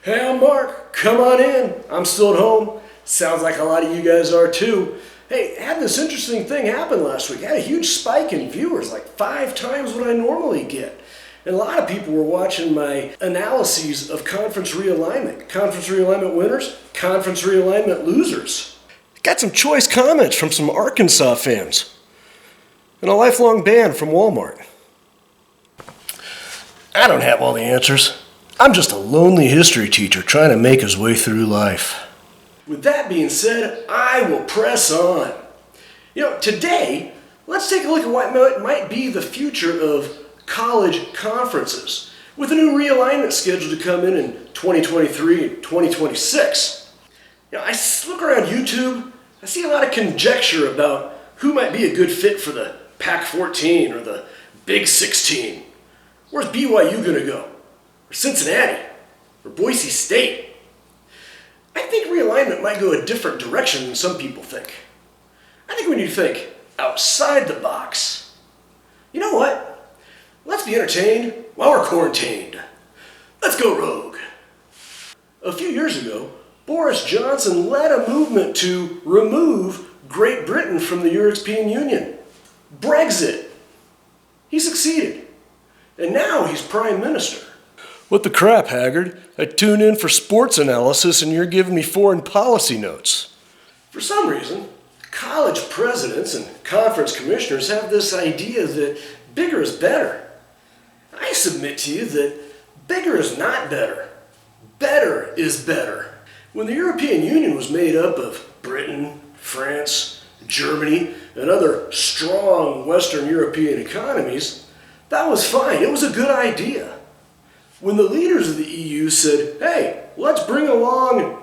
Hey, I'm Mark. Come on in. I'm still at home. Sounds like a lot of you guys are too. Hey, had this interesting thing happen last week. I had a huge spike in viewers, like 5 times what I normally get. And a lot of people were watching my analyses of conference realignment. Conference realignment winners, conference realignment losers. Got some choice comments from some Arkansas fans. And a lifelong ban from Walmart. I don't have all the answers. I'm just a lonely history teacher trying to make his way through life. With that being said, I will press on. Today, let's take a look at what might be the future of college conferences, with a new realignment scheduled to come in 2023 and 2026. I look around YouTube, I see a lot of conjecture about who might be a good fit for the Pac-14 or the Big 16. Where's BYU going to go? Or Cincinnati? Or Boise State? I think realignment might go a different direction than some people think. I think we need to think outside the box. You know what? Let's be entertained while we're quarantined. Let's go rogue. A few years ago, Boris Johnson led a movement to remove Great Britain from the European Union. Brexit. He succeeded. And now he's Prime Minister. What the crap, Haggard? I tune in for sports analysis and you're giving me foreign policy notes. For some reason, college presidents and conference commissioners have this idea that bigger is better. I submit to you that bigger is not better. Better is better. When the European Union was made up of Britain, France, Germany, and other strong Western European economies, that was fine. It was a good idea. When the leaders of the EU said, hey, let's bring along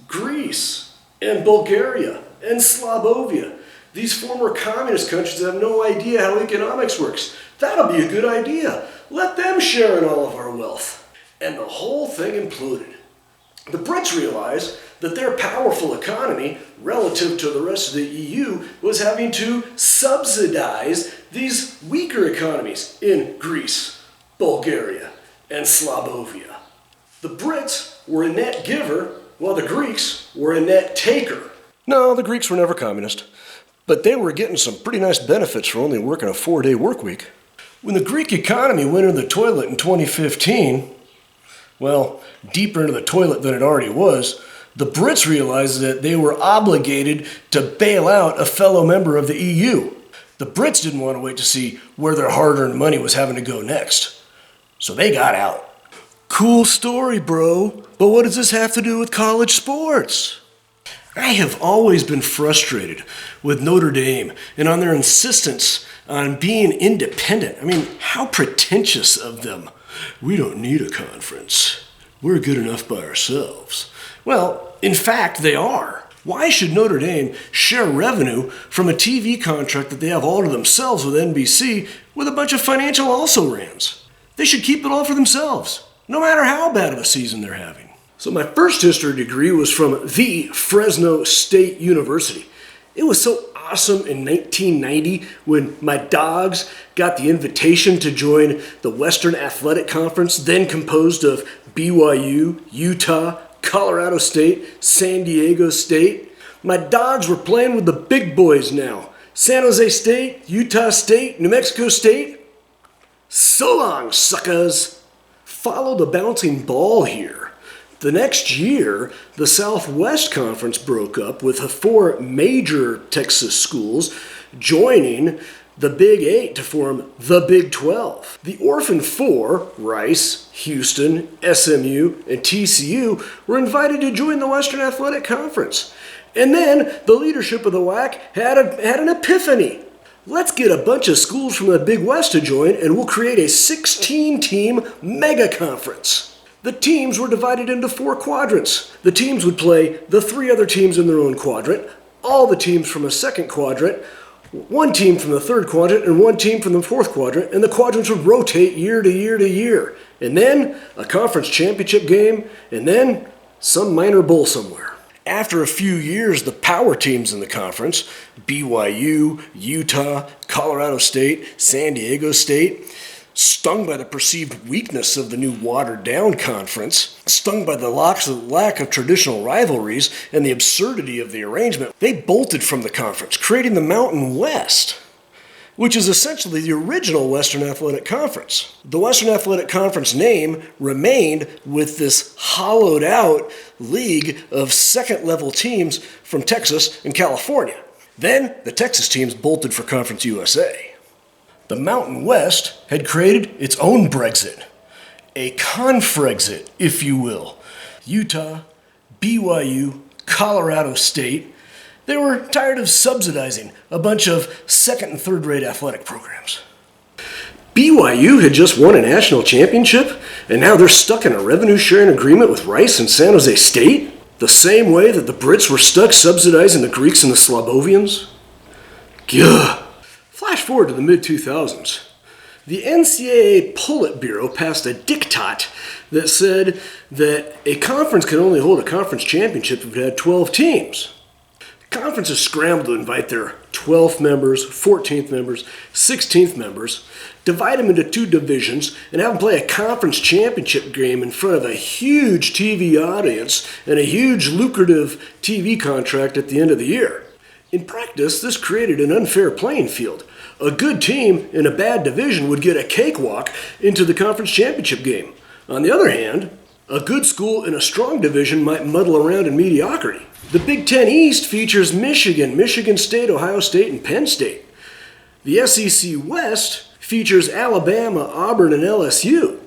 Greece and Bulgaria and Slovenia, these former communist countries that have no idea how economics works, that'll be a good idea. Let them share in all of our wealth. And the whole thing imploded. The Brits realized that their powerful economy, relative to the rest of the EU, was having to subsidize these weaker economies in Greece, Bulgaria, and Slovenia. The Brits were a net giver, while the Greeks were a net taker. No, the Greeks were never communist, but they were getting some pretty nice benefits for only working a 4-day work week. When the Greek economy went in the toilet in 2015, well, deeper into the toilet than it already was, the Brits realized that they were obligated to bail out a fellow member of the EU. The Brits didn't want to wait to see where their hard-earned money was having to go next. So they got out. Cool story, bro. But what does this have to do with college sports? I have always been frustrated with Notre Dame and on their insistence on being independent. I mean, how pretentious of them. We don't need a conference. We're good enough by ourselves. Well, in fact, they are. Why should Notre Dame share revenue from a TV contract that they have all to themselves with NBC with a bunch of financial also-rans? They should keep it all for themselves, no matter how bad of a season they're having. So my first history degree was from the Fresno State University. It was so awesome in 1990 when my Dogs got the invitation to join the Western Athletic Conference, then composed of BYU, Utah, Colorado State, San Diego State. My Dogs were playing with the big boys now. San Jose State, Utah State, New Mexico State. So long, suckers. Follow the bouncing ball here. The next year, the Southwest Conference broke up with the 4 major Texas schools joining the Big 8 to form the Big 12. The Orphan 4, Rice, Houston, SMU, and TCU, were invited to join the Western Athletic Conference. And then the leadership of the WAC had an epiphany. Let's get a bunch of schools from the Big West to join and we'll create a 16-team mega conference. The teams were divided into 4 quadrants. The teams would play the 3 other teams in their own quadrant, all the teams from a second quadrant, 1 team from the third quadrant, and 1 team from the fourth quadrant, and the quadrants would rotate year to year to year. And then a conference championship game, and then some minor bowl somewhere. After a few years, the power teams in the conference, BYU, Utah, Colorado State, San Diego State, Stung by the perceived weakness of the new watered-down conference, stung by the lack of traditional rivalries and the absurdity of the arrangement, they bolted from the conference, creating the Mountain West, which is essentially the original Western Athletic Conference. The Western Athletic Conference name remained with this hollowed-out league of second-level teams from Texas and California. Then, the Texas teams bolted for Conference USA. The Mountain West had created its own Brexit, a Conferexit, if you will. Utah, BYU, Colorado State, they were tired of subsidizing a bunch of second and third-rate athletic programs. BYU had just won a national championship, and now they're stuck in a revenue-sharing agreement with Rice and San Jose State, the same way that the Brits were stuck subsidizing the Greeks and the Slavovians. Gah! Flash forward to the mid-2000s. The NCAA Politburo passed a diktat that said that a conference could only hold a conference championship if it had 12 teams. Conferences scrambled to invite their 12th members, 14th members, 16th members, divide them into two divisions, and have them play a conference championship game in front of a huge TV audience and a huge lucrative TV contract at the end of the year. In practice, this created an unfair playing field. A good team in a bad division would get a cakewalk into the conference championship game. On the other hand, a good school in a strong division might muddle around in mediocrity. The Big Ten East features Michigan, Michigan State, Ohio State, and Penn State. The SEC West features Alabama, Auburn, and LSU.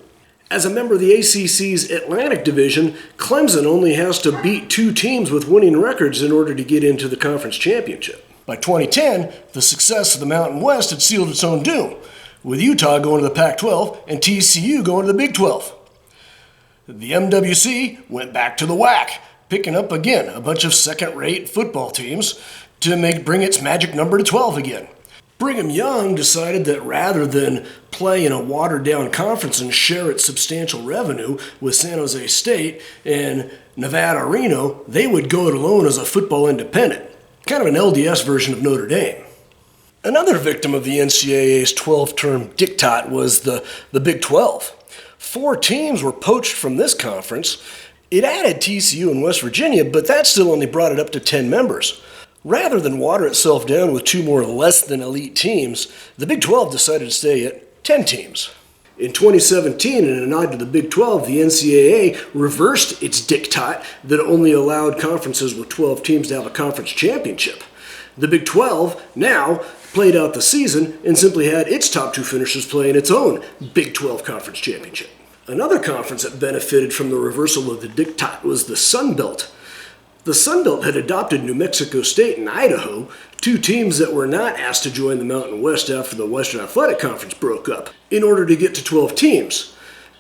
As a member of the ACC's Atlantic Division, Clemson only has to beat two teams with winning records in order to get into the conference championship. By 2010, the success of the Mountain West had sealed its own doom, with Utah going to the Pac-12 and TCU going to the Big 12. The MWC went back to the WAC, picking up again a bunch of second-rate football teams to bring its magic number to 12 again. Brigham Young decided that rather than play in a watered-down conference and share its substantial revenue with San Jose State and Nevada Reno, they would go it alone as a football independent, kind of an LDS version of Notre Dame. Another victim of the NCAA's 12-term diktat was the Big 12. 4 teams were poached from this conference. It added TCU and West Virginia, but that still only brought it up to 10 members. Rather than water itself down with 2 more less-than-elite teams, the Big 12 decided to stay at 10 teams. In 2017, in a nod to the Big 12, the NCAA reversed its diktat that only allowed conferences with 12 teams to have a conference championship. The Big 12 now played out the season and simply had its top 2 finishers play in its own Big 12 conference championship. Another conference that benefited from the reversal of the diktat was the Sun Belt. The Sun Belt had adopted New Mexico State and Idaho, 2 teams that were not asked to join the Mountain West after the Western Athletic Conference broke up, in order to get to 12 teams.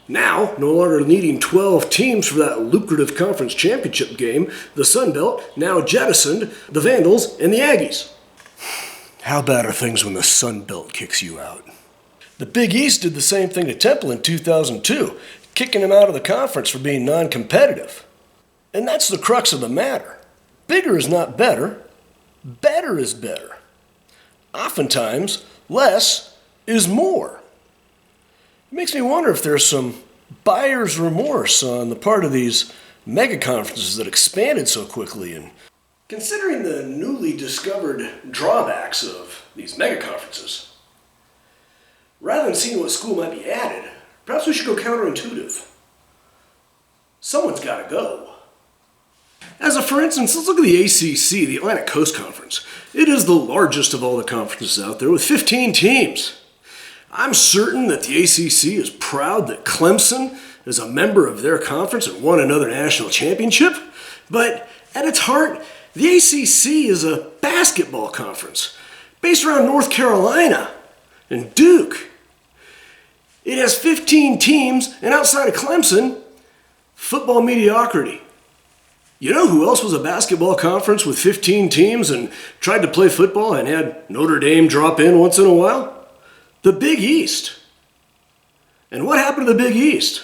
Now, no longer needing 12 teams for that lucrative conference championship game, the Sun Belt now jettisoned the Vandals and the Aggies. How bad are things when the Sun Belt kicks you out? The Big East did the same thing to Temple in 2002, kicking them out of the conference for being non-competitive. And that's the crux of the matter. Bigger is not better. Better is better. Oftentimes, less is more. It makes me wonder if there's some buyer's remorse on the part of these mega conferences that expanded so quickly. And considering the newly discovered drawbacks of these mega conferences, rather than seeing what school might be added, perhaps we should go counterintuitive. Someone's got to go. As a for instance, let's look at the ACC, the Atlantic Coast Conference. It is the largest of all the conferences out there with 15 teams. I'm certain that the ACC is proud that Clemson is a member of their conference and won another national championship. But at its heart, the ACC is a basketball conference based around North Carolina and Duke. It has 15 teams, and outside of Clemson, football mediocrity. You know who else was a basketball conference with 15 teams and tried to play football and had Notre Dame drop in once in a while? The Big East. And what happened to the Big East?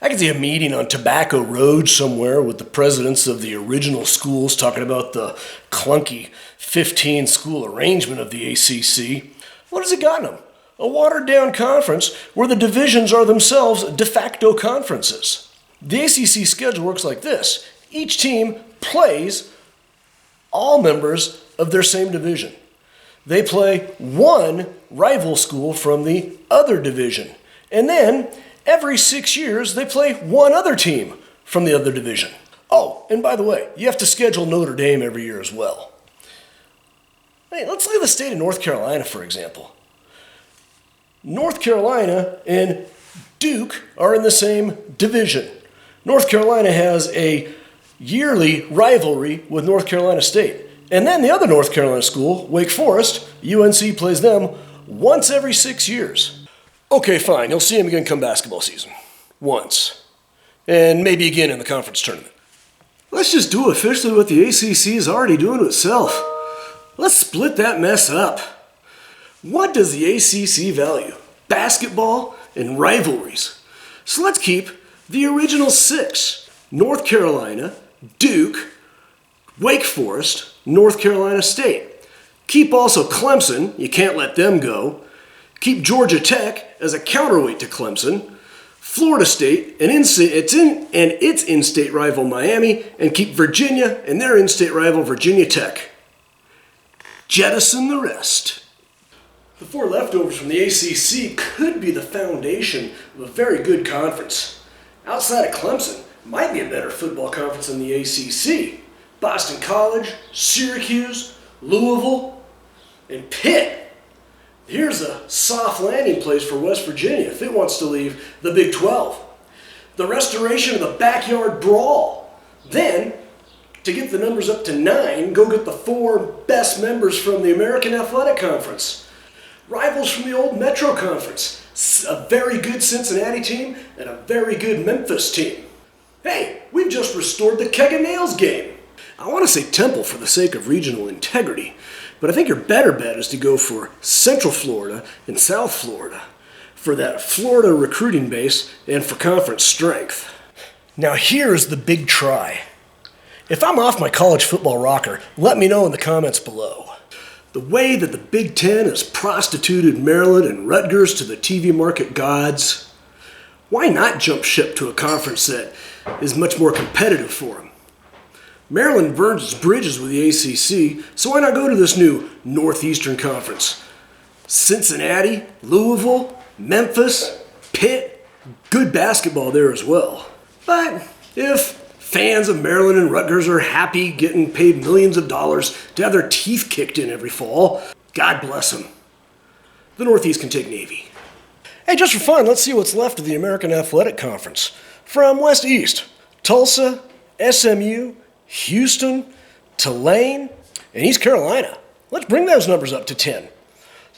I can see a meeting on Tobacco Road somewhere with the presidents of the original schools talking about the clunky 15-school arrangement of the ACC. What has it gotten them? a watered-down conference where the divisions are themselves de facto conferences. The ACC schedule works like this. Each team plays all members of their same division. They play one rival school from the other division. And then, every 6 years, they play one other team from the other division. Oh, and by the way, you have to schedule Notre Dame every year as well. Hey, let's look at the state of North Carolina, for example. North Carolina and Duke are in the same division. North Carolina has a yearly rivalry with North Carolina State. And then the other North Carolina school, Wake Forest, UNC plays them once every 6 years. Okay, fine, you'll see them again come basketball season. Once. And maybe again in the conference tournament. Let's just do officially what the ACC is already doing to itself. Let's split that mess up. What does the ACC value? Basketball and rivalries. So let's keep the original 6. North Carolina, Duke, Wake Forest, North Carolina State. Keep also Clemson, you can't let them go. Keep Georgia Tech as a counterweight to Clemson. Florida State and its in-state rival Miami, and keep Virginia and their in-state rival Virginia Tech. Jettison the rest. The 4 leftovers from the ACC could be the foundation of a very good conference. Outside of Clemson, might be a better football conference than the ACC. Boston College, Syracuse, Louisville, and Pitt. Here's a soft landing place for West Virginia if it wants to leave the Big 12. The restoration of the backyard brawl. Then, to get the numbers up to 9, go get the 4 best members from the American Athletic Conference. Rivals from the old Metro Conference. A very good Cincinnati team and a very good Memphis team. Hey, we've just restored the Keg of Nails game. I want to say Temple for the sake of regional integrity, but I think your better bet is to go for Central Florida and South Florida for that Florida recruiting base and for conference strength. Now here's the big try. If I'm off my college football rocker, let me know in the comments below. The way that the Big Ten has prostituted Maryland and Rutgers to the TV market gods, why not jump ship to a conference that is much more competitive for them? Maryland burns its bridges with the ACC, so why not go to this new Northeastern Conference? Cincinnati, Louisville, Memphis, Pitt, good basketball there as well. But if fans of Maryland and Rutgers are happy getting paid millions of dollars to have their teeth kicked in every fall, God bless them. The Northeast can take Navy. Hey, just for fun, let's see what's left of the American Athletic Conference. From West to East, Tulsa, SMU, Houston, Tulane, and East Carolina. Let's bring those numbers up to 10.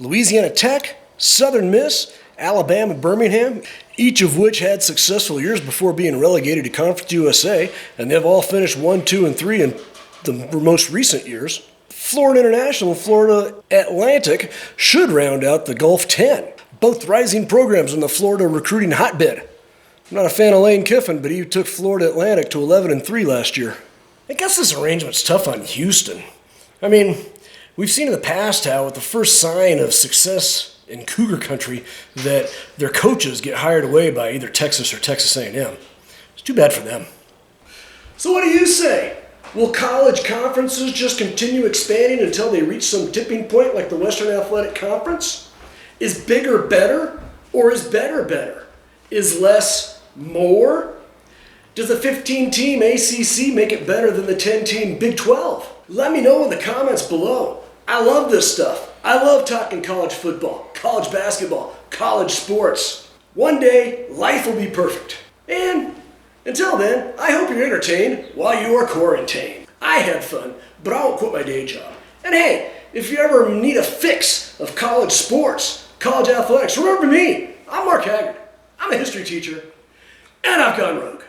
Louisiana Tech, Southern Miss, Alabama, Birmingham, each of which had successful years before being relegated to Conference USA, and they've all finished 1, 2, and 3 in the most recent years. Florida International and Florida Atlantic should round out the Gulf 10. Both rising programs in the Florida recruiting hotbed. I'm not a fan of Lane Kiffin, but he took Florida Atlantic to 11-3 last year. I guess this arrangement's tough on Houston. I mean, we've seen in the past how with the first sign of success in Cougar country that their coaches get hired away by either Texas or Texas A&M. It's too bad for them. So what do you say? Will college conferences just continue expanding until they reach some tipping point like the Western Athletic Conference? Is bigger better, or is better better? Is less more? Does the 15-team ACC make it better than the 10-team Big 12? Let me know in the comments below. I love this stuff. I love talking college football, college basketball, college sports. One day, life will be perfect. And until then, I hope you're entertained while you are quarantined. I had fun, but I won't quit my day job. And hey, if you ever need a fix of college sports, college athletics, remember me. I'm Mark Haggard. I'm a history teacher, and I've gone rogue.